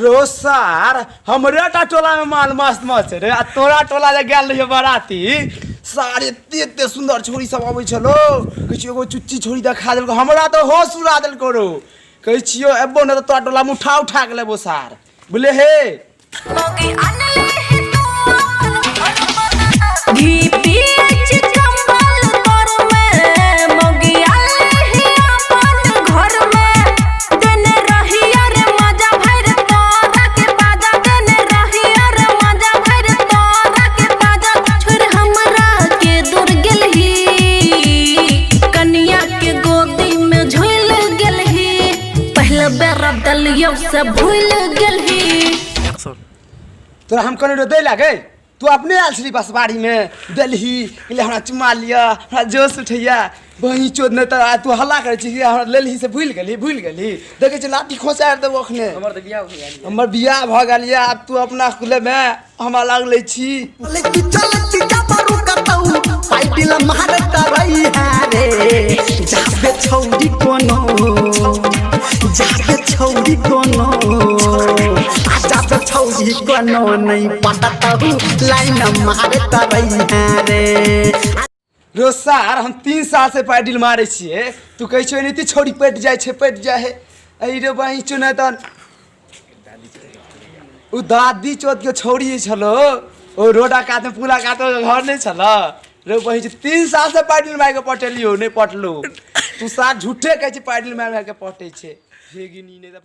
रोसार हमरे टा टोला में माल मस्त मस्त रे आ तोरा टोला जे गेल रहिए बाराती सारे एते सुंदर छोरी सब आबै छलो कहै छियो एगो चुच्ची छोरी देखा देलको हमरा तो होश उड़ा देलको रो कहै छियो एबो न तो तोरा टोला में उठा के लेबो सार बोले हे से भूल गेलही तोरा हम कने रो दे लागे तू अपने आल छली बस बाड़ी में देलही ले हमरा चुमा लिया हमरा जोश उठैया बही चोद न त तू हल्ला करे छी हमरा लेलही से भूल गेली देखे छ लाठी खोसा देबो अखने हमर बियाह भ गेल या अब तू अपना खुले में हमरा लाग ले छी पाइटिल मारता रही रे जाबे छौरी कोनो जाबे छौरी कोनो नहीं पता लाइन मारता रही रे रोसार हम 3 साल से पाइटिल मारे छिए तू कहै छ नीति छोरी पट जाय है ए रे बही चुने त उ दादी चोद के छोरी छलो ओ रोडा काते पुला काते घर नहीं छला रे बही 3 साल से पाइटिल मार के पटेलियो नहीं पटलो तू साथ झूठे कहै छ पाइटिल मार के पटे छे हेगी नी ने त